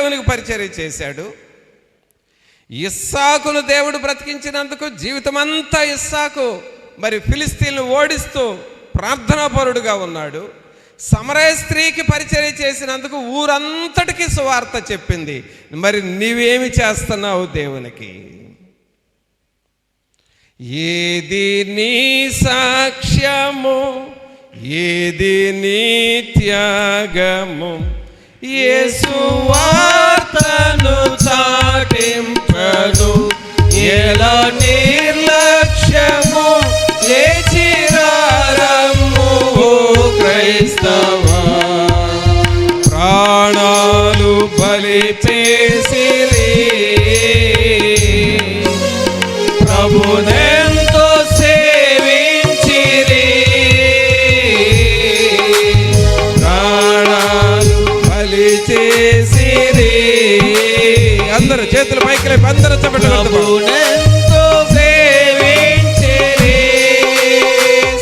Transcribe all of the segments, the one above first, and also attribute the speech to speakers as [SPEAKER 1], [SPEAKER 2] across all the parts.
[SPEAKER 1] దేవునికి పరిచర్య చేశాడు. ఇస్సాకును దేవుడు బ్రతికించినందుకు జీవితమంతా ఇస్సాకు మరి ఫిలిస్తీన్లు ఓడిస్తూ ప్రార్థనాపరుడుగా ఉన్నాడు. సమరయ స్త్రీకి పరిచర్య చేసినందుకు ఊరంతటికి సువార్త చెప్పింది. మరి నీవేమి చేస్తున్నావు దేవునికి? ఏది నీ సాక్ష్యము, ఏది నీ త్యాగము, యేసు వార్తను చాటింపను ఎలా నిర్లక్ష్యము, లేచిరారమ్ము ఓ క్రైస్తవా. ప్రాణాలు బలి చేసిరి, ప్రభునెంతో సేవించిరి. ప్రాణాలు బలి చేసిరి. అందరూ చేతులు పైకి లేపి అందరూ చెప్పండి. సేవించిరి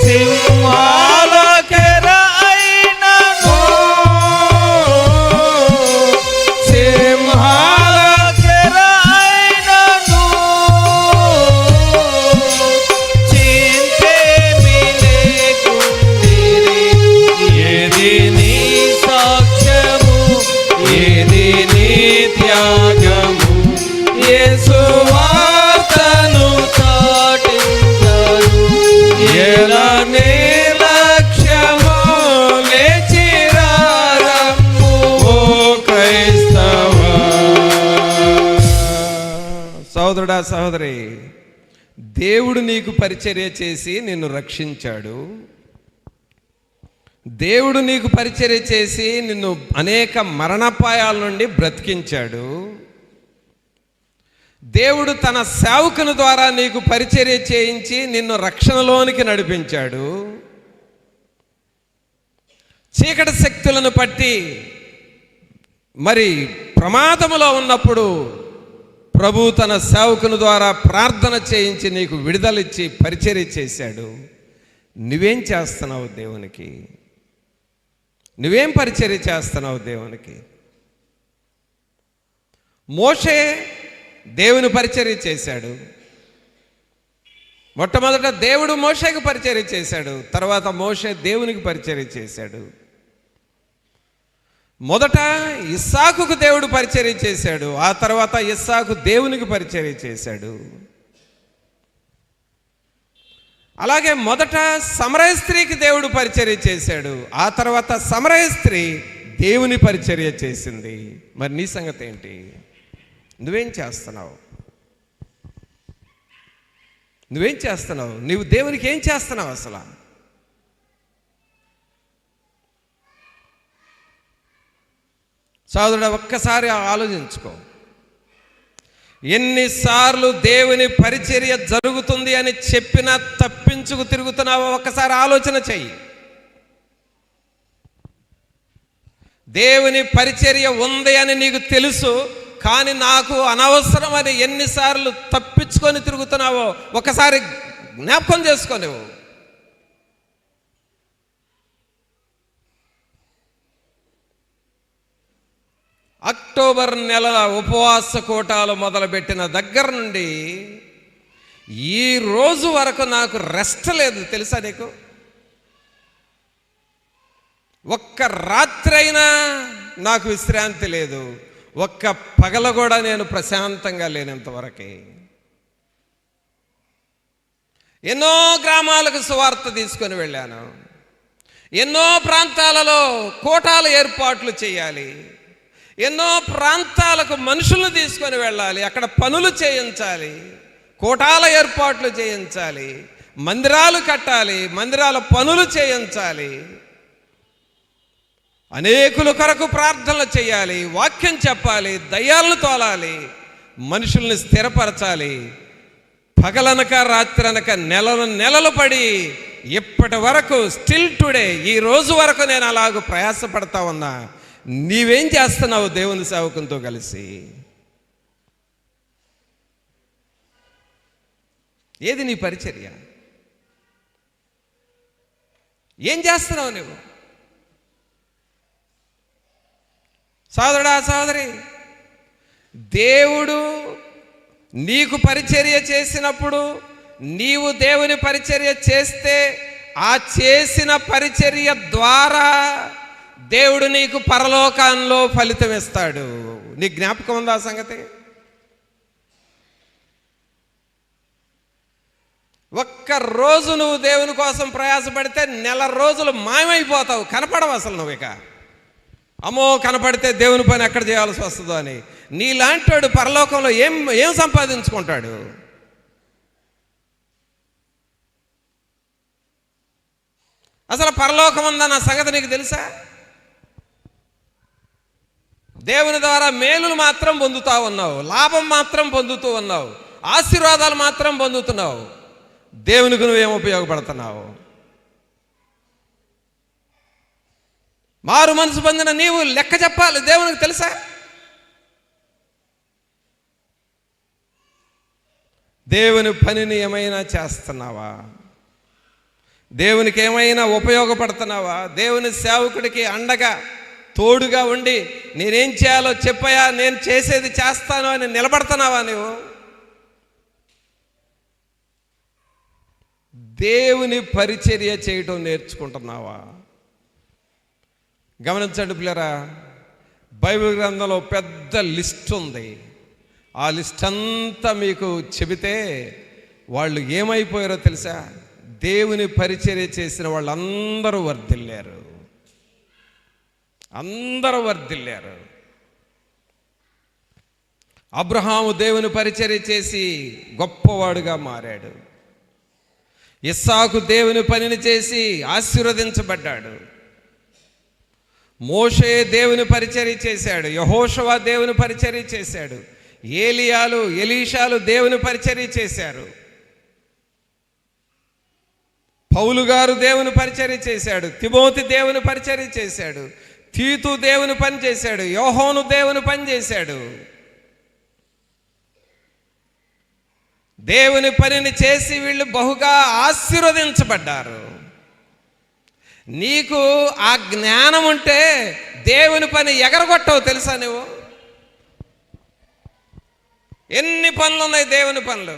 [SPEAKER 1] సింహాలకెర అయినను, సింహాలకెర అయినను, చింతేమి లేకుండిరి. ఏది నీ సాక్ష్యము, ఏది నీ త్యాగము, యేసు వార్తను చాటించను ఎలా నిర్లక్ష్యము, లేచిరారమ్ము ఓ క్రైస్తవా. సోదరుడా, సహోదరి, దేవుడు నీకు పరిచర్య చేసి నిన్ను రక్షించాడు. దేవుడు నీకు పరిచర్య చేసి నిన్ను అనేక మరణాపాయాల నుండి బ్రతికించాడు. దేవుడు తన సేవకుని ద్వారా నీకు పరిచర్య చేయించి నిన్ను రక్షణలోనికి నడిపించాడు. చీకటి శక్తులను పట్టి మరి ప్రమాదములో ఉన్నప్పుడు ప్రభు తన సేవకుని ద్వారా ప్రార్థన చేయించి నీకు విడుదలిచ్చి పరిచర్య చేశాడు. నువ్వేం చేస్తున్నావు దేవునికి? నువ్వేం పరిచర్య చేస్తున్నావు దేవునికి? మోషే దేవుని పరిచర్య చేశాడు. మొట్టమొదట దేవుడు మోషేకు పరిచర్య చేశాడు, తర్వాత మోషే దేవునికి పరిచర్య చేశాడు. మొదట ఇస్సాకుకు దేవుడు పరిచర్య చేశాడు, ఆ తర్వాత ఇస్సాకు దేవునికి పరిచర్య చేశాడు. అలాగే మొదట సమరయ స్త్రీకి దేవుడు పరిచర్య చేశాడు, ఆ తర్వాత సమరయ స్త్రీ దేవుని పరిచర్య చేసింది. మరి నీ సంగతి ఏంటి? నువ్వేం చేస్తున్నావు? నువ్వేం చేస్తున్నావు? నువ్వు దేవునికి ఏం చేస్తున్నావు అసలు? సోదరుడా, ఒక్కసారి ఆలోచించుకో. ఎన్నిసార్లు దేవుని పరిచర్య జరుగుతుంది అని చెప్పినా తప్పించుకు తిరుగుతున్నావో ఒక్కసారి ఆలోచన చెయ్యి. దేవుని పరిచర్య ఉంది అని నీకు తెలుసు, కానీ నాకు అనవసరం అని ఎన్నిసార్లు తప్పించుకొని తిరుగుతున్నావో ఒకసారి జ్ఞాపకం చేసుకో. నువ్వు అక్టోబర్ నెల ఉపవాస కూటాలు మొదలుపెట్టిన దగ్గర నుండి ఈ రోజు వరకు నాకు రెస్ట్ లేదు, తెలుసా నీకు? ఒక్క రాత్రైనా నాకు విశ్రాంతి లేదు, ఒక్క పగల కూడా నేను ప్రశాంతంగా లేనంతవరకే. ఎన్నో గ్రామాలకు సువార్త తీసుకొని వెళ్ళాను, ఎన్నో ప్రాంతాలలో కూటాలు ఏర్పాట్లు చేయాలి, ఎన్నో ప్రాంతాలకు మనుషులను తీసుకొని వెళ్ళాలి, అక్కడ పనులు చేయించాలి, కూటాల ఏర్పాట్లు చేయించాలి, మందిరాలు కట్టాలి, మందిరాల పనులు చేయించాలి, అనేకుల కొరకు ప్రార్థనలు చేయాలి, వాక్యం చెప్పాలి, దయ్యాలను తోలాలి, మనుషుల్ని స్థిరపరచాలి. పగలనక రాత్రనక నెలలు పడి ఇప్పటి వరకు స్టిల్ టుడే ఈ రోజు వరకు నేను అలాగ ప్రయాసపడతా ఉన్నా. నీవేం చేస్తున్నావు దేవుని సేవకునితో కలిసి? ఏది నీ పరిచర్య? ఏం చేస్తున్నావు నువ్వు? సోదరుడా, సోదరి, దేవుడు నీకు పరిచర్య చేసినప్పుడు నీవు దేవుని పరిచర్య చేస్తే ఆ చేసిన పరిచర్య ద్వారా దేవుడు నీకు పరలోకంలో ఫలితం ఇస్తాడు. నీ జ్ఞాపకం ఉందా ఆ సంగతి? ఒక్కరోజు నువ్వు దేవుని కోసం ప్రయాసపడితే నెల రోజులు మాయమైపోతావు, కనపడవు అసలు నువ్వు. ఇక అమ్మో కనపడితే దేవుని పని ఎక్కడ చేయాల్సి వస్తుందో అని. నీలాంటి పరలోకంలో ఏం సంపాదించుకుంటాడు? అసలు పరలోకం ఉందన్న సంగతి నీకు తెలుసా? దేవుని ద్వారా మేలులు మాత్రం పొందుతూ ఉన్నావు, లాభం మాత్రం పొందుతూ ఉన్నావు, ఆశీర్వాదాలు మాత్రం పొందుతున్నావు. దేవునికి నువ్వేం ఉపయోగపడుతున్నావు? మారు మనసు పొందిన నీవు లెక్క చెప్పాలి దేవునికి, తెలుసా? దేవుని పనిని ఏమైనా చేస్తున్నావా? దేవునికి ఏమైనా ఉపయోగపడుతున్నావా? దేవుని సేవకుడికి అండగా తోడుగా ఉండి నేనేం చేయాలో చెప్పయా, నేను చేసేది చేస్తాను అని నిలబడుతున్నావా? నువ్వు దేవుని పరిచర్య చేయటం నేర్చుకుంటున్నావా? గమనించండి పిల్లరా, బైబిల్ గ్రంథంలో పెద్ద లిస్ట్ ఉంది. ఆ లిస్ట్ అంతా మీకు చెబితే వాళ్ళు ఏమైపోయారో తెలుసా? దేవుని పరిచర్య చేసిన వాళ్ళందరూ వర్ధిల్లారు, అందరూ వర్ధిల్లారు. అబ్రహాము దేవుని పరిచర్య చేసి గొప్పవాడుగా మారాడు. ఇస్సాకు దేవుని పనిని చేసి ఆశీర్వదించబడ్డాడు. మోషే దేవుని పరిచర్య చేశాడు. యెహోషువ దేవుని పరిచర్య చేశాడు. ఏలియాలు ఎలీషాలు దేవుని పరిచర్య చేశారు. పౌలు గారు దేవుని పరిచర్య చేశాడు. తిమోతి దేవుని పరిచర్య చేశాడు. తీతు దేవుని పని చేశాడు. యోహోను దేవుని పని చేశాడు. దేవుని పనిని చేసి వీళ్ళు బహుగా ఆశీర్వదించబడ్డారు. నీకు ఆ జ్ఞానం ఉంటే దేవుని పని ఎగరగొట్టవు, తెలుసా? నువ్వు ఎన్ని పనులు ఉన్నాయి దేవుని పనులు,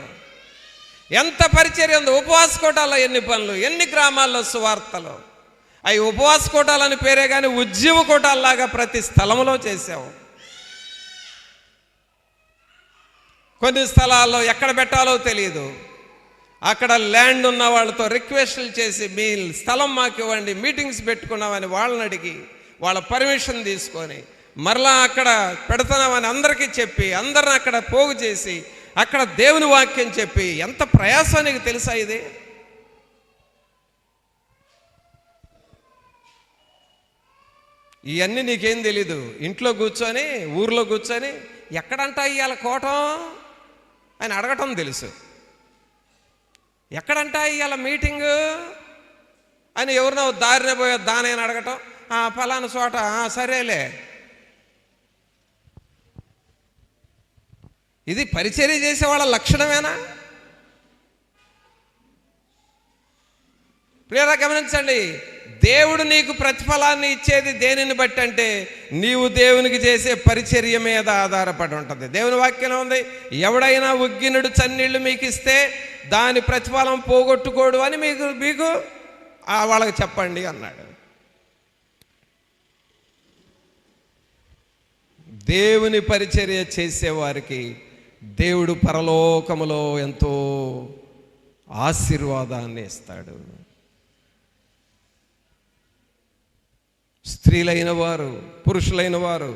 [SPEAKER 1] ఎంత పరిచర్య ఉంది. ఉపవాస కోటాల్లో ఎన్ని పనులు, ఎన్ని గ్రామాల్లో సువార్తలు. అవి ఉపవాస కోటాలని పేరే కానీ ఉద్యమ కోటాల్లాగా ప్రతి స్థలంలో చేసావు. కొన్ని స్థలాల్లో ఎక్కడ పెట్టాలో తెలియదు. అక్కడ ల్యాండ్ ఉన్న వాళ్ళతో రిక్వెస్ట్లు చేసి మీ స్థలం మాకు ఇవ్వండి, మీటింగ్స్ పెట్టుకున్నామని వాళ్ళని అడిగి వాళ్ళ పర్మిషన్ తీసుకొని మరలా అక్కడ పెడుతున్నామని అందరికీ చెప్పి అందరిని అక్కడ పోగు చేసి అక్కడ దేవుని వాక్యం చెప్పి ఎంత ప్రయాసానికి తెలుసా ఇది? ఇవన్నీ నీకేం తెలీదు. ఇంట్లో కూర్చొని ఊర్లో కూర్చొని ఎక్కడంటా ఇవాళ కోటం అని అడగటం తెలుసు. ఎక్కడంటా ఇవాళ మీటింగు అని ఎవరినో దారిన పోయే దానని అడగటం, ఫలానా చోట, సరేలే. ఇది పరిచర్య చేసే వాళ్ళ లక్షణమేనా? ప్రియరా గమనించండి, దేవుడు నీకు ప్రతిఫలాన్ని ఇచ్చేది దేనిని బట్టి అంటే నీవు దేవునికి చేసే పరిచర్య మీద ఆధారపడి ఉంటుంది. దేవుని వాక్యం ఉంది, ఎవడైనా ఉగ్గినుడు చన్నీళ్ళు మీకు ఇస్తే దాని ప్రతిఫలం పోగొట్టుకోడు అని మీకు వాళ్ళకి చెప్పండి అన్నాడు. దేవుని పరిచర్య చేసేవారికి దేవుడు పరలోకములో ఎంతో ఆశీర్వాదాన్ని ఇస్తాడు. స్త్రీలైన వారు, పురుషులైన వారు,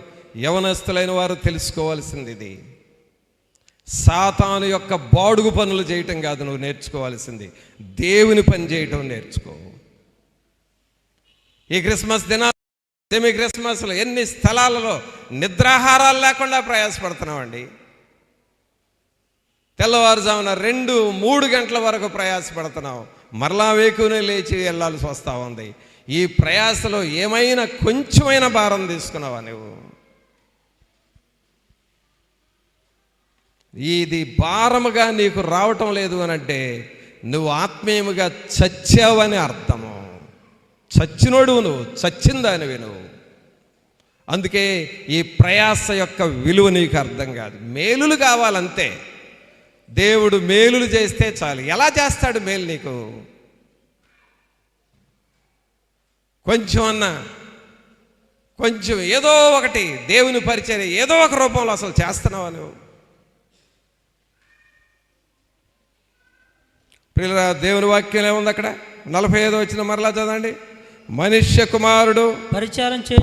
[SPEAKER 1] యవనస్తులైన వారు తెలుసుకోవాల్సింది ఇది. సాతాను యొక్క బాడుగు పనులు చేయటం కాదు నువ్వు నేర్చుకోవాల్సింది, దేవుని పని చేయటం నేర్చుకో. ఈ క్రిస్మస్ దినాలు, సెమీ క్రిస్మస్లో ఎన్ని స్థలాలలో నిద్రాహారాలు లేకుండా ప్రయాసపడుతున్నామండి. తెల్లవారుజామున 2-3 గంటల వరకు ప్రయాసపడుతున్నాం. మరలా వేకునే లేచి వెళ్ళాల్సి వస్తూ ఉంది. ఈ ప్రయాసలో ఏమైనా కొంచెమైనా భారం తీసుకున్నావా నువ్వు? ఇది భారముగా నీకు రావటం లేదు అని అంటే నువ్వు ఆత్మీయముగా చచ్చావని అర్థము. చచ్చినోడు నువ్వు, చచ్చిందానివి నువ్వు. అందుకే ఈ ప్రయాస యొక్క విలువ నీకు అర్థం కాదు. మేలులు కావాలంతే. దేవుడు మేలులు చేస్తే చాలు. ఎలా చేస్తాడు మేలు నీకు? కొంచెం ఏదో ఒకటి దేవుని పరిచర్య ఏదో ఒక రూపంలో అసలు చేస్తున్నావా నువ్వు? ప్రియులారా, దేవుని వాక్యం ఏముంది అక్కడ? 45 వచ్చిన మరలా చదవండి. మనుష్య కుమారుడు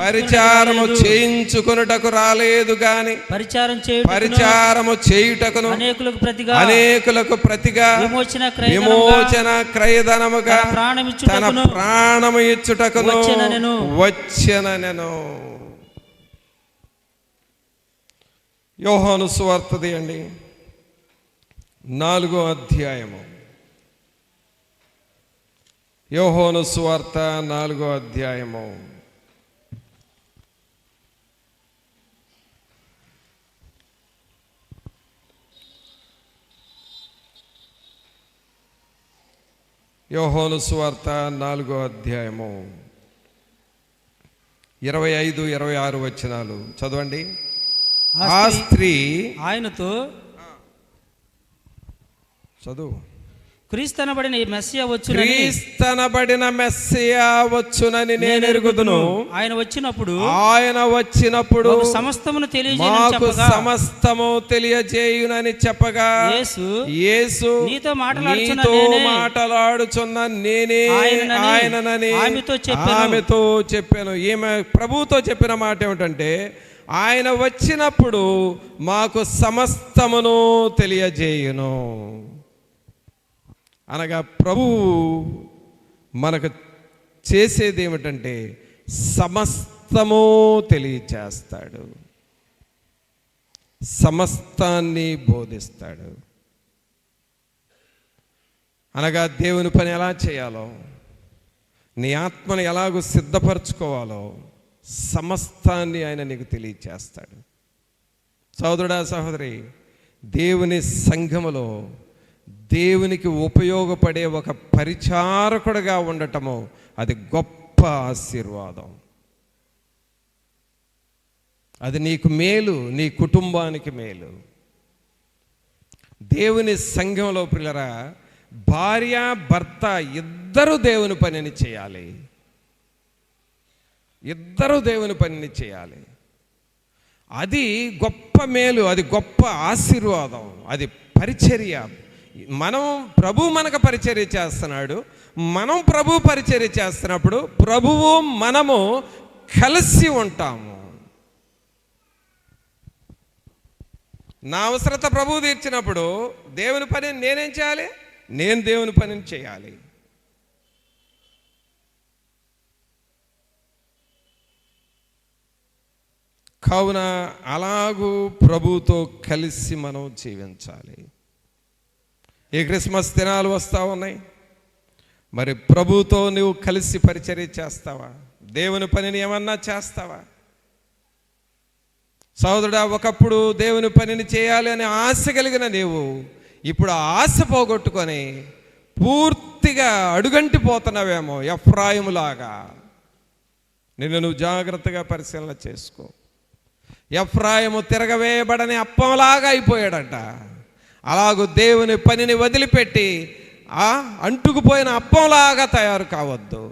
[SPEAKER 1] పరిచారము చేయించుకొనుటకు రాలేదు గాని పరిచారము చేయుటకును అనేకులకు ప్రతిగా విమోచన క్రయధనముగా తన ప్రాణము ఇచ్చుటకును వచ్చెననెను. యోహాను సువార్త తీయండి, 4వ అధ్యాయము. యోహాను సువార్త 4వ అధ్యాయము. యోహాను సువార్త 4వ అధ్యాయము 25, 26 వచనాలు చదవండి. ఆ స్త్రీ
[SPEAKER 2] ఆయనతో
[SPEAKER 1] చదువు.
[SPEAKER 2] క్రీస్తనబడిన మెస్సియా వచ్చునని నేను ఎరుగుదును. ఆయన వచ్చినప్పుడు సమస్తము తెలియజేయునని చెప్పగా యేసు నీతో మాట్లాడుచున్న నేనే ఆయననని ఆమెతో చెప్పాను. ఈమె ప్రభువుతో చెప్పిన మాట ఏమిటంటే, ఆయన వచ్చినప్పుడు మాకు సమస్తమును తెలియజేయును. అనగా ప్రభువు మనకు చేసేది ఏమిటంటే సమస్తము తెలియచేస్తాడు, సమస్తాన్ని బోధిస్తాడు. అనగా దేవుని పని ఎలా చేయాలో, నీ ఆత్మను ఎలాగో సిద్ధపరచుకోవాలో సమస్తాన్ని ఆయన నీకు తెలియచేస్తాడు. సోదరుడా, సహోదరి, దేవుని సంఘములో దేవునికి ఉపయోగపడే ఒక పరిచారకుడిగా ఉండటము అది గొప్ప ఆశీర్వాదం. అది నీకు మేలు, నీ కుటుంబానికి మేలు. దేవుని సంఘంలో పిల్లరా, భార్య భర్త ఇద్దరు దేవుని పనిని చేయాలి. ఇద్దరు దేవుని పనిని చేయాలి. అది గొప్ప మేలు, అది గొప్ప ఆశీర్వాదం, అది పరిచర్య. ప్రభు మనకు పరిచర్య చేస్తున్నాడు, మనం ప్రభు పరిచర్య చేస్తున్నప్పుడు ప్రభువు మనము కలిసి ఉంటాము. నా అవసరత ప్రభువు తీర్చినప్పుడు దేవుని పని నేనేం చేయాలి? నేను దేవుని పనిని చేయాలి. కావున అలాగూ ప్రభువుతో కలిసి మనం జీవించాలి. ఈ క్రిస్మస్ దినాలు వస్తూ ఉన్నాయి. మరి ప్రభువుతో నువ్వు కలిసి పరిచర్య చేస్తావా? దేవుని పనిని ఏమన్నా చేస్తావా? సోదరుడా, ఒకప్పుడు దేవుని పనిని చేయాలి అనే ఆశ కలిగిన నీవు ఇప్పుడు ఆ ఆశ పోగొట్టుకొని పూర్తిగా అడుగంటిపోతున్నావేమో ఎఫ్రాయిములాగా. నిన్ను నువ్వు జాగ్రత్తగా పరిశీలన చేసుకో. ఎఫ్రాయిము తిరగవేయబడని అప్పంలాగా అయిపోయాడంట. అలాగూ దేవుని పనిని వదిలిపెట్టి అంటుకుపోయిన అప్పంలాగా తయారు కావద్దు.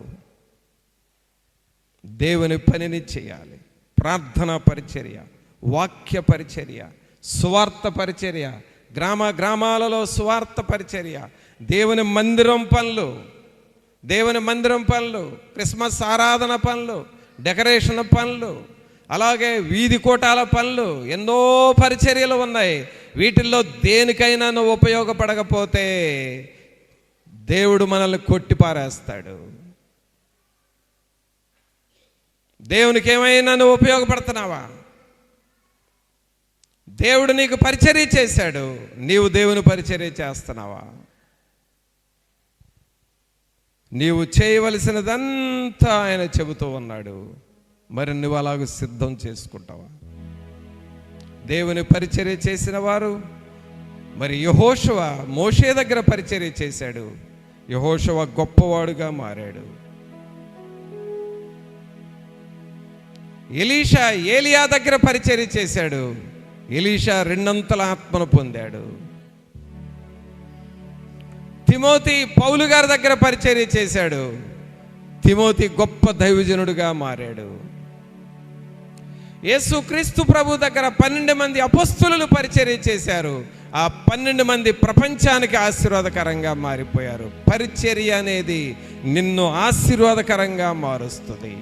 [SPEAKER 2] దేవుని పనిని చేయాలి. ప్రార్థనా పరిచర్య, వాక్య పరిచర్య, సువార్త పరిచర్య, గ్రామాలలో సువార్త పరిచర్య, దేవుని మందిరం పనులు, క్రిస్మస్ ఆరాధన పనులు, డెకరేషన్ పనులు, అలాగే వీధి కోటాల పనులు, ఎన్నో పరిచర్యలు ఉన్నాయి. వీటిల్లో దేనికైనా నువ్వు ఉపయోగపడకపోతే దేవుడు మనల్ని కొట్టిపారేస్తాడు. దేవునికి ఏమైనా నువ్వు ఉపయోగపడుతున్నావా? దేవుడు నీకు పరిచర్య చేశాడు, నీవు దేవుని పరిచర్య చేస్తున్నావా? నీవు చేయవలసినదంతా ఆయన చెబుతూ ఉన్నాడు. మరి నువ్వు అలాగ సిద్ధం చేసుకుంటావా? దేవుని పరిచర్య చేసిన వారు, మరి యెహోషువ మోషే దగ్గర పరిచర్య చేశాడు. యెహోషువ గొప్పవాడుగా మారాడు.
[SPEAKER 1] ఎలీషా ఏలియా దగ్గర పరిచర్య చేశాడు. ఎలీషా 2 ఆత్మను పొందాడు. తిమోతి పౌలు గారి దగ్గర పరిచర్య చేశాడు. తిమోతి గొప్ప దైవజనుడిగా మారాడు. యేసుక్రీస్తు ప్రభు దగ్గర 12 మంది అపొస్తలులు పరిచర్య చేశారు. ఆ 12 మంది ప్రపంచానికి ఆశీర్వాదకరంగా మారిపోయారు. పరిచర్య అనేది నిన్ను ఆశీర్వాదకరంగా మారుస్తుంది.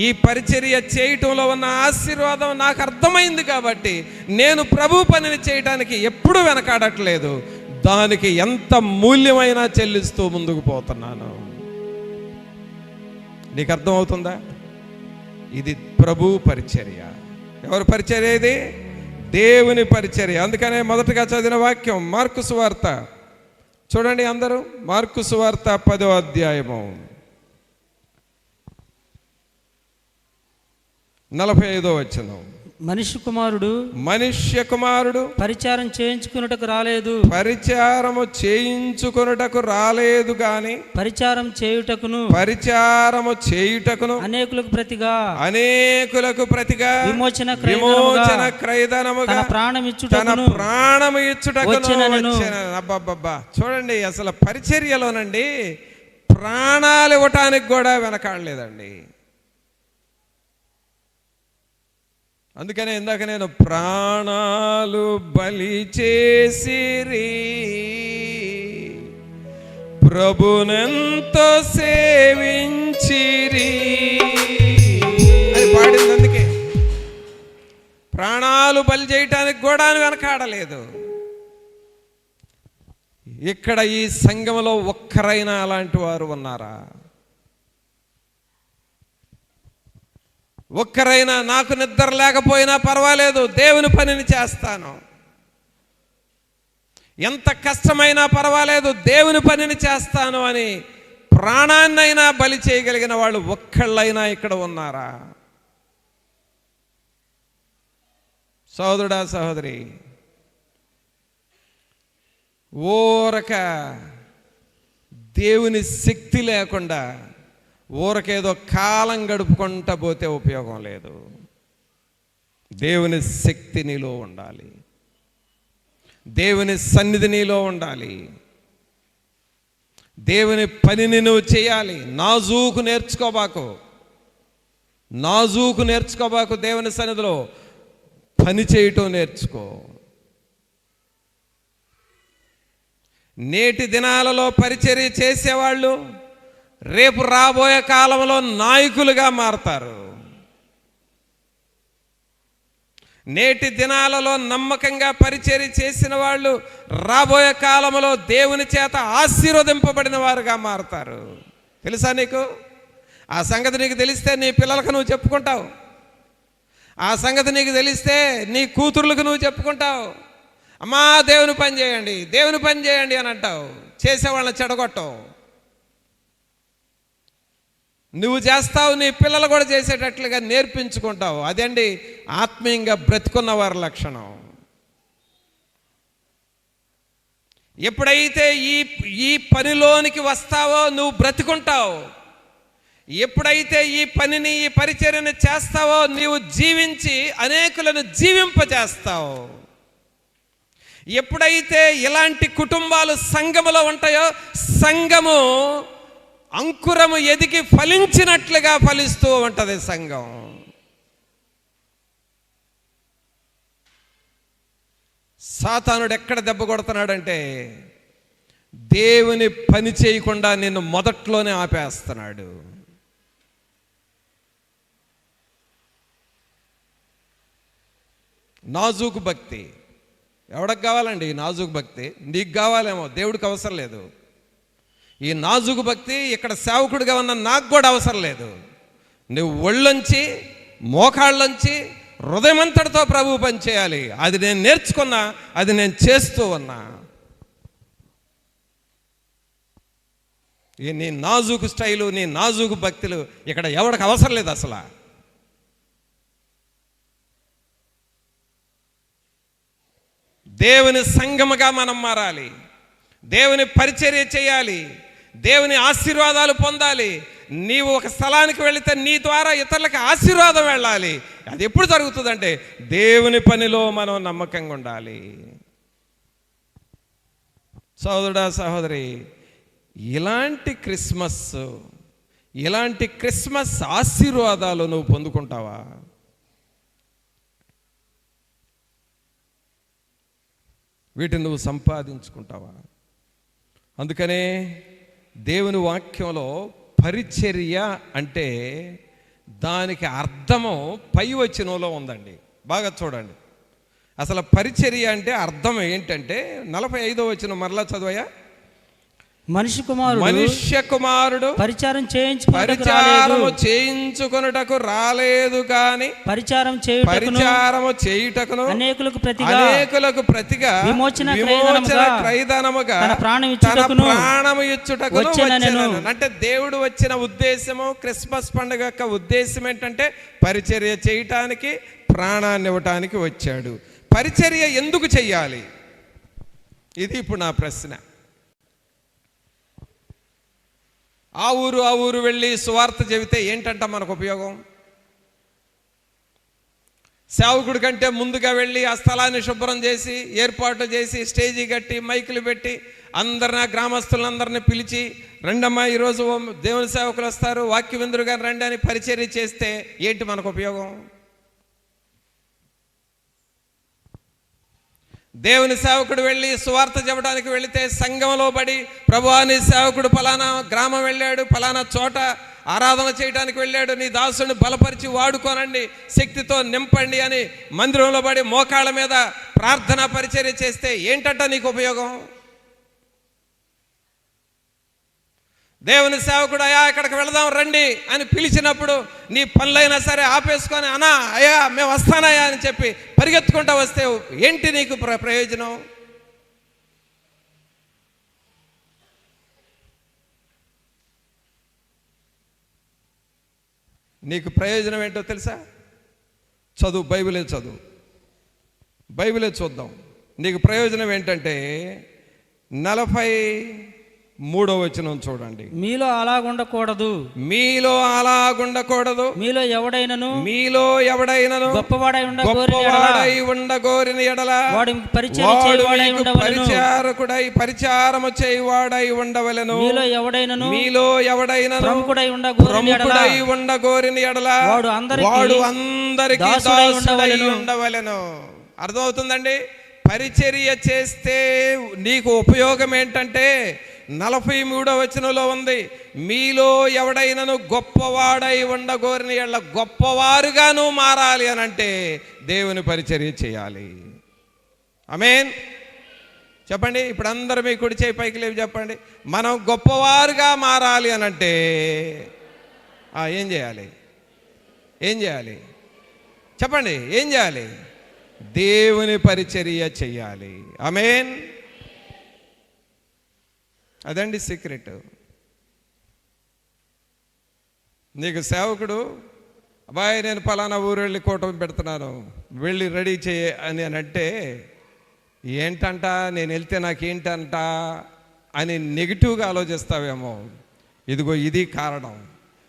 [SPEAKER 1] ఈ పరిచర్య చేయటంలో ఉన్న ఆశీర్వాదం నాకు అర్థమైంది కాబట్టి నేను ప్రభు పనిని చేయటానికి ఎప్పుడూ వెనకాడట్లేదు. దానికి ఎంత మూల్యమైనా చెల్లిస్తూ ముందుకు పోతున్నాను. నీకు అర్థమవుతుందా? ఇది ప్రభు పరిచర్య. ఎవరి పరిచర్య ఇది? దేవుని పరిచర్య. అందుకనే మొదటగా చదివిన వాక్యం మార్కు సువార్త చూడండి అందరూ. మార్కు సువార్త 10వ అధ్యాయము 45వ వచనం.
[SPEAKER 3] మనుష్య కుమారుడు పరిచారం చేయించుకున్నటకు రాలేదు గాని పరిచారము చేయుటకును అనేకులకు ప్రతిగా విమోచన క్రయధనముగా ప్రాణము ఇచ్చుటకును.
[SPEAKER 1] అబ్బబ్బబ్బా, చూడండి అసలు పరిచర్యలోనండి ప్రాణాలు ఇవ్వటానికి కూడా వెనకాడలేదండి. అందుకనే ఇందాక నేను ప్రాణాలు బలి చేసిరి ప్రభునెంతో సేవించిరి అని పాడింది. అందుకే ప్రాణాలు బలి చేయటానికి కూడా వెనకాడలేదు. ఇక్కడ ఈ సంఘంలో ఒక్కరైనా అలాంటి వారు ఉన్నారా? ఒక్కరైనా నాకు నిద్ర లేకపోయినా పర్వాలేదు, దేవుని పనిని చేస్తాను, ఎంత కష్టమైనా పర్వాలేదు దేవుని పనిని చేస్తాను అని ప్రాణాన్నైనా బలి చేయగలిగిన వాళ్ళు ఒక్కళ్ళైనా ఇక్కడ ఉన్నారా? సోదరుడా, సహోదరి, ఊరక దేవుని శక్తి లేకుండా ఊరకేదో కాలం గడుపుకుంటా పోతే ఉపయోగం లేదు. దేవుని శక్తి నీలో ఉండాలి, దేవుని సన్నిధి నీలో ఉండాలి, దేవుని పనిని నువ్వు చేయాలి. నాజూకు నేర్చుకోబాకు. దేవుని సన్నిధిలో పని చేయటం నేర్చుకో. నేటి దినాలలో పరిచర్య చేసేవాళ్ళు రేపు రాబోయే కాలంలో నాయకులుగా మారతారు. నేటి దినాలలో నమ్మకంగా పరిచర్య చేసిన వాళ్ళు రాబోయే కాలంలో దేవుని చేత ఆశీర్వదింపబడిన వారుగా మారతారు. తెలుసా నీకు? ఆ సంగతి నీకు తెలిస్తే నీ పిల్లలకు నువ్వు చెప్పుకుంటావు. ఆ సంగతి నీకు తెలిస్తే నీ కూతుర్లకు నువ్వు చెప్పుకుంటావు. అమ్మా దేవుని పని చేయండి అని అంటావు. చేసేవాళ్ళని చెడగొట్టవు. నువ్వు చేస్తావు, నీ పిల్లలు కూడా చేసేటట్లుగా నేర్పించుకుంటావు. అదండి ఆత్మీయంగా బ్రతుకున్న వారి లక్షణం. ఎప్పుడైతే ఈ పనిలోనికి వస్తావో నువ్వు బ్రతుకుంటావు. ఎప్పుడైతే ఈ పరిచర్యను చేస్తావో నీవు జీవించి అనేకులను జీవింపజేస్తావు. ఎప్పుడైతే ఇలాంటి కుటుంబాలు సంఘములో ఉంటాయో సంఘము అంకురము ఎదిగి ఫలించినట్లుగా ఫలిస్తూ ఉంటుంది సంఘం. సాతానుడు ఎక్కడ దెబ్బ కొడుతున్నాడంటే దేవుని పని చేయకుండా నిన్ను మొదట్లోనే ఆపేస్తున్నాడు. నాజూకు భక్తి ఎవడికి కావాలండి? ఈ నాజూకు భక్తి నీకు కావాలేమో, దేవుడికి అవసరం లేదు. ఈ నాజుకు భక్తి ఇక్కడ సేవకుడిగా ఉన్న నాకు కూడా అవసరం లేదు. నువ్వు ఒళ్ళొంచి మోకాళ్ళొంచి హృదయమంతటితో ప్రభు పని చేయాలి. అది నేను నేర్చుకున్నా, అది నేను చేస్తూ ఉన్నా. ఈ నీ నాజుకు స్టైలు, నీ నాజుకు భక్తులు ఇక్కడ ఎవరికి అవసరం లేదు అసలు. దేవుని సంఘముగా మనం మారాలి, దేవుని పరిచర్య చేయాలి, దేవుని ఆశీర్వాదాలు పొందాలి. నీవు ఒక స్థలానికి వెళితే నీ ద్వారా ఇతరులకు ఆశీర్వాదం వెళ్ళాలి. అది ఎప్పుడు జరుగుతుందంటే దేవుని పనిలో మనం నమ్మకంగా ఉండాలి. సోదరుడా, సహోదరి, ఇలాంటి క్రిస్మస్ ఆశీర్వాదాలు నువ్వు పొందుకుంటావా? వీటిని నువ్వు సంపాదించుకుంటావా? అందుకనే దేవుని వాక్యంలో పరిచర్య అంటే దానికి అర్థము పై వచనంలో ఉందండి. బాగా చూడండి. అసలు పరిచర్య అంటే అర్థం ఏంటంటే 45వ వచనం మరలా చదవయ్యా.
[SPEAKER 3] మనుష్య కుమారుడు పరిచారం
[SPEAKER 1] చేయించుకొనుటకు రాలేదు కానీ
[SPEAKER 3] పరిచారం
[SPEAKER 1] చేయుటకును
[SPEAKER 3] అనేకులకు
[SPEAKER 1] ప్రతిగా విమోచన క్రయధనముగా తన ప్రాణము ఇచ్చుటకు వచ్చెనను. అంటే దేవుడు వచ్చిన ఉద్దేశము, క్రిస్మస్ పండుగ యొక్క ఉద్దేశం ఏంటంటే పరిచర్య చేయటానికి, ప్రాణాన్ని ఇవ్వటానికి వచ్చాడు. పరిచర్య ఎందుకు చెయ్యాలి? ఇది ఇప్పుడు నా ప్రశ్న. ఆ ఊరు వెళ్ళి సువార్త చెబితే ఏంటంట మనకు ఉపయోగం? సేవకుడి కంటే ముందుగా వెళ్ళి ఆ స్థలాన్ని శుభ్రం చేసి, ఏర్పాటు చేసి, స్టేజీ కట్టి, మైకులు పెట్టి అందరిని, గ్రామస్తులందరినీ పిలిచి, రెండమ్మా ఈరోజు దేవుని సేవకులు వస్తారు, వాక్య విందురుగా రండి అని పరిచర్య చేస్తే ఏంటి మనకు ఉపయోగం? దేవుని సేవకుడు వెళ్ళి సువార్త చెప్పడానికి వెళితే సంఘంలో పడి, ప్రభువా నీ సేవకుడు ఫలానా గ్రామం వెళ్ళాడు, ఫలానా చోట ఆరాధన చేయడానికి వెళ్ళాడు, నీ దాసుని బలపరిచి వాడుకోనండి, శక్తితో నింపండి అని మందిరంలో పడి మోకాళ్ళ మీద ప్రార్థనా పరిచర్య చేస్తే ఏంటంట నీకు ఉపయోగం? దేవుని సేవకుడు అయ్యా ఇక్కడికి వెళదాం రండి అని పిలిచినప్పుడు నీ పనులైనా సరే ఆపేసుకొని అన్నా అయ్యా మేము వస్తానయ్యా అని చెప్పి పరిగెత్తుకుంటూ వస్తే ఏంటి నీకు ప్రయోజనం? నీకు ప్రయోజనం ఏంటో తెలుసా? చదువు, బైబిలే చూద్దాం. నీకు ప్రయోజనం ఏంటంటే 43వ వచనం చూడండి.
[SPEAKER 3] మీలో అలాగుండకూడదు, మీలో ఎవడైనను గొప్పవాడై ఉండగోరిన ఎడల వాడు
[SPEAKER 1] పరిచారము చేయువాడై ఉండవలెను.
[SPEAKER 3] మీలో
[SPEAKER 1] ఎవడైనను
[SPEAKER 3] ప్రముఖుడై
[SPEAKER 1] ఉండగోరిన ఎడల వాడు అందరికీ దాసుడై ఉండవలెను. అర్థమవుతుందండి? పరిచర్య చేస్తే నీకు ఉపయోగం ఏంటంటే 43వ వచనంలో ఉంది, మీలో ఎవడైనను గొప్పవాడై ఉండగోరిన ఎడల, గొప్పవారుగాను మారాలి అని అంటే దేవుని పరిచర్య చేయాలి. ఆమేన్ చెప్పండి. ఇప్పుడు అందరూ మీ కుడి చేయి పైకి లేవి చెప్పండి. మనం గొప్పవారుగా మారాలి అని అంటే ఏం చేయాలి చెప్పండి? ఏం చేయాలి? దేవుని పరిచర్య చెయ్యాలి. ఆమేన్. అదండి సీక్రెట్. నీకు సేవకుడు అబ్బాయి నేను ఫలానా ఊరు వెళ్ళి కూటమి పెడుతున్నాను, వెళ్ళి రెడీ చేయ అని అంటే ఏంటంట, నేను వెళ్తే నాకేంటంట అని నెగిటివ్గా ఆలోచిస్తావేమో. ఇదిగో ఇది కారణం.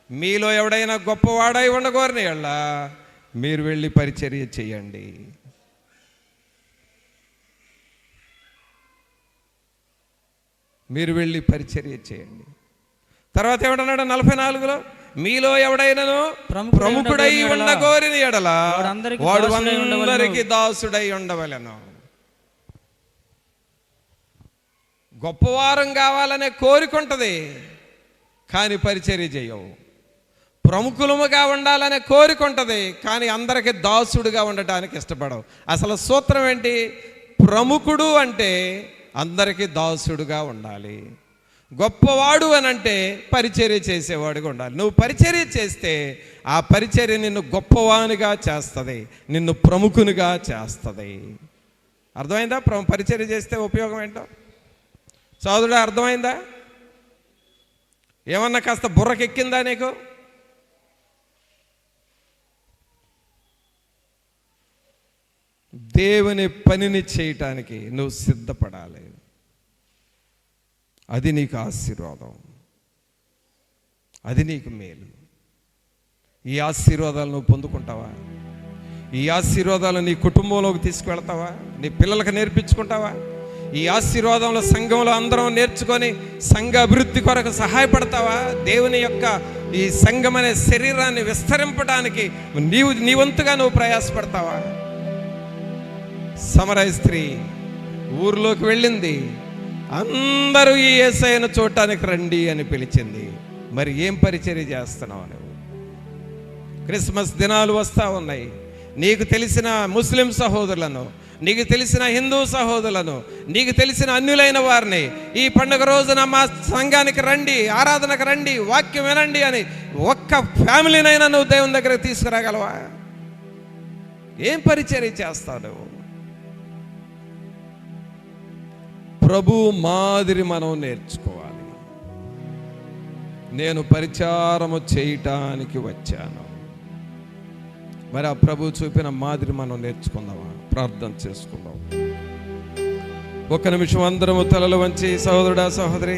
[SPEAKER 1] మీలో ఎవడైనా గొప్పవాడై ఉండగోరని వాళ్ళ మీరు వెళ్ళి పరిచర్య చేయండి. మీరు వెళ్ళి పరిచర్య చేయండి. తర్వాత ఏమంటున్నాడు 44లో, మీలో ఎవడైనను ప్రముఖుడై ఉండగోరిన ఎడల వాడు అందరికి దాసుడై ఉండవలెను. గొప్పవారం కావాలనే కోరికుంటది, కానీ పరిచర్య చేయవు. ప్రముఖులముగా ఉండాలనే కోరికుంటది, కానీ అందరికి దాసుడుగా ఉండటానికి ఇష్టపడవు. అసలు సూత్రం ఏంటి? ప్రముఖుడు అంటే అందరికీ దాసుడుగా ఉండాలి. గొప్పవాడు అని అంటే పరిచర్య చేసేవాడుగా ఉండాలి. నువ్వు పరిచర్య చేస్తే ఆ పరిచర్య నిన్ను గొప్పవానిగా చేస్తుంది, నిన్ను ప్రముఖునిగా చేస్తుంది. అర్థమైందా? పరిచర్య చేస్తే ఉపయోగం ఏంటో సోదరుడా, అర్థమైందా? ఏమన్నా కాస్త బుర్రకెక్కిందా నీకు? దేవుని పనిని చేయటానికి నువ్వు సిద్ధపడాలి. అది నీకు ఆశీర్వాదం. అది నీకు మేలు. ఈ ఆశీర్వాదాలు నువ్వు పొందుకుంటావా? ఈ ఆశీర్వాదాలు నీ కుటుంబంలోకి తీసుకువెళ్తావా? నీ పిల్లలకు నేర్పించుకుంటావా? ఈ ఆశీర్వాదంలో సంఘంలో అందరం నేర్చుకొని సంఘ అభివృద్ధి కొరకు సహాయపడతావా? దేవుని యొక్క ఈ సంఘం అనే శరీరాన్ని విస్తరింపడానికి నీ వంతుగా నువ్వు ప్రయాసపడతావా? సమరయ స్త్రీ ఊరిలోకి వెళ్ళింది, అందరూ ఈ యేసయ్యను చూడటానికి రండి అని పిలిచింది. మరి ఏం పరిచర్య చేస్తున్నావు నువ్వు? క్రిస్మస్ దినాలు వస్తూ ఉన్నాయి. నీకు తెలిసిన ముస్లిం సహోదరులను, నీకు తెలిసిన హిందూ సహోదరులను, నీకు తెలిసిన అన్యులైన వారిని ఈ పండుగ రోజున మా సంఘానికి రండి, ఆరాధనకు రండి, వాక్యం వినండి అని ఒక్క ఫ్యామిలీనైనా నువ్వు దేవుని దగ్గరకు తీసుకురాగలవా? ఏం పరిచర్య చేస్తావు నువ్వు? ప్రభు మాదిరి మనం నేర్చుకోవాలి. నేను పరిచారము చేయటానికి వచ్చాను. మరి ఆ ప్రభు చూపిన మాదిరి మనం నేర్చుకుందామా? ప్రార్థన చేసుకుందాం. ఒక్క నిమిషం అందరము తలలు వంచి, సహోదరుడా సహోదరి,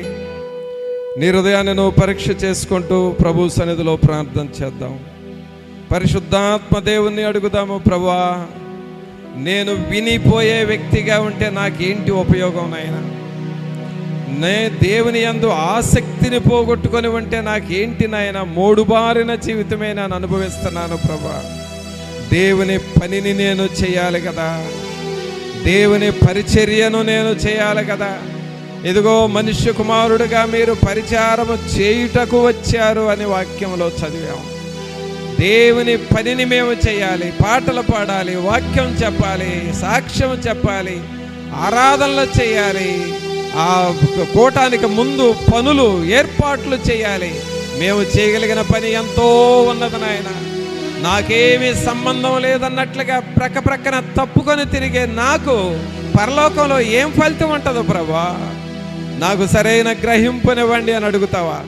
[SPEAKER 1] నీ హృదయాన్ని నువ్వు పరీక్ష చేసుకుంటూ ప్రభు సన్నిధిలో ప్రార్థన చేద్దాం. పరిశుద్ధాత్మ దేవుణ్ణి అడుగుదాము. ప్రభువా, నేను వినిపోయే వ్యక్తిగా ఉంటే నాకేంటి ఉపయోగం నాయనా? నే దేవుని యందు ఆసక్తిని పోగొట్టుకొని ఉంటే నాకేంటి నాయన? మోడుబారిన జీవితమే నేను అనుభవిస్తున్నాను ప్రభువా. దేవుని పనిని నేను చేయాలి కదా, దేవుని పరిచర్యను నేను చేయాలి కదా. ఇదిగో మనుష్య కుమారుడుగా మీరు పరిచారము చేయుటకు వచ్చారు అని వాక్యంలో చదివాము. దేవుని పనిని మేము చేయాలి, పాటలు పాడాలి, వాక్యం చెప్పాలి, సాక్ష్యం చెప్పాలి, ఆరాధనలు చేయాలి, ఆ కూటానికి ముందు పనులు ఏర్పాట్లు చేయాలి. మేము చేయగలిగిన పని ఎంతో ఉన్నది నాయన. నాకేమీ సంబంధం లేదన్నట్లుగా ప్రక్కన తప్పుకొని తిరిగే నాకు పరలోకంలో ఏం ఫలితం ఉంటుందో ప్రభా? నాకు సరైన గ్రహింపునివ్వండి అని అడుగుతావా?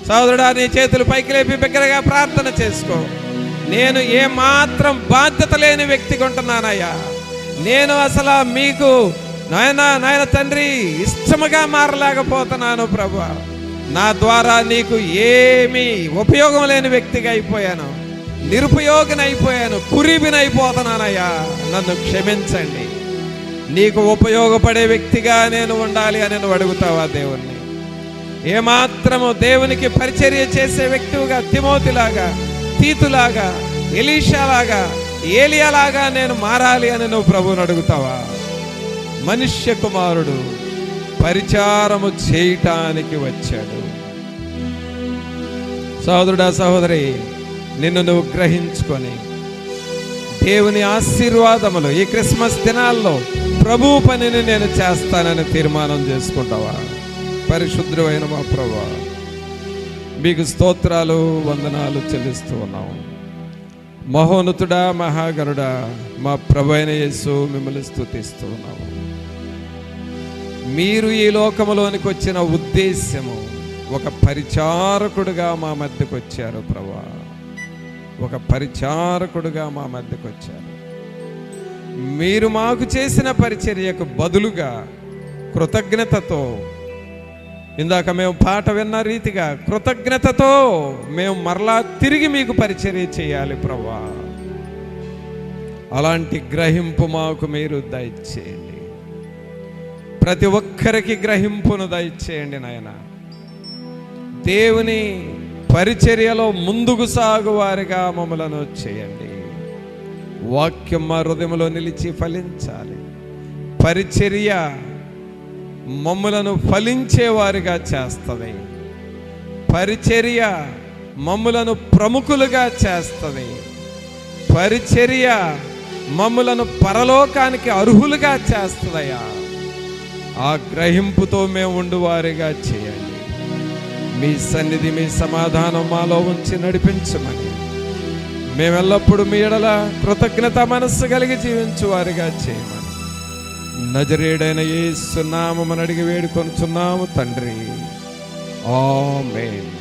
[SPEAKER 1] సోదరుడా, నీ చేతులు పైకి లేపి బిగ్గరగా ప్రార్థన చేసుకో. నేను ఏమాత్రం బాధ్యత లేని వ్యక్తిగా ఉంటున్నానయ్యా. నేను అసలు మీకు నాయన తండ్రి ఇష్టముగా మారలేకపోతున్నాను ప్రభువా. నా ద్వారా నీకు ఏమీ ఉపయోగం లేని వ్యక్తిగా అయిపోయాను, నిరుపయోగినైపోయాను, కురీబినైపోతున్నానయ్యా. నన్ను క్షమించండి. నీకు ఉపయోగపడే వ్యక్తిగా నేను ఉండాలి అని నువ్వు అడుగుతావా దేవుణ్ణి? ఏమాత్రము దేవునికి పరిచర్య చేసే వ్యక్తిగా తిమోతిలాగా, తీతులాగా, ఎలీషాలాగా, ఏలియాలాగా నేను మారాలి అని నువ్వు ప్రభువుని అడుగుతావా? మనుష్య కుమారుడు పరిచారము చేయటానికి వచ్చాడు. సహోదరుడా సహోదరి, నిన్ను నువ్వు గ్రహించుకొని దేవుని ఆశీర్వాదములు ఈ క్రిస్మస్ దినాల్లో ప్రభు పనిని నేను చేస్తానని తీర్మానం చేసుకుంటావా? పరిశుద్ధమైన మా ప్రభువా, మీకు స్తోత్రాలు వందనాలు చెల్లిస్తూ ఉన్నాం. మహోన్నతుడా, మహాగణుడా, మా ప్రభు అయిన యేసు మిమ్మల్ని స్తుతిస్తూ ఉన్నాము. మీరు ఈ లోకములోనికి వచ్చిన ఉద్దేశము ఒక పరిచారకుడుగా మా మధ్యకు వచ్చారు ప్రభువా. ఒక పరిచారకుడుగా మా మధ్యకు వచ్చారు. మీరు మాకు చేసిన పరిచర్యకు బదులుగా కృతజ్ఞతతో, ఇందాక మేము పాట విన్న రీతిగా కృతజ్ఞతతో మేము మరలా తిరిగి మీకు పరిచర్య చేయాలి ప్రభువా. అలాంటి గ్రహింపు మాకు మీరు దయచేయండి. ప్రతి ఒక్కరికి గ్రహింపును దయచేయండి నాయన. దేవుని పరిచర్యలో ముందుకు సాగువారిగా మమ్మలను చేయండి. వాక్యం మా హృదయంలో నిలిచి ఫలించాలి. పరిచర్య మమ్ములను ఫలించేవారిగా చేస్తుంది. పరిచర్య మమ్ములను ప్రముఖులుగా చేస్తుంది. పరిచర్య మమ్ములను పరలోకానికి అర్హులుగా చేస్తుందయ్యా. ఆ గ్రహింపుతో మేము ఉండువారిగా చేయండి. మీ సన్నిధి, మీ సమాధానం మాలో ఉంచి నడిపించమని, మేమెల్లప్పుడూ మీ ఎడల కృతజ్ఞత మనస్సు కలిగి జీవించువారిగా చేయమని నజరేయుడైన యేసు నామమున అడిగి వేడుకొనుచున్నాము తండ్రి. ఆమేన్.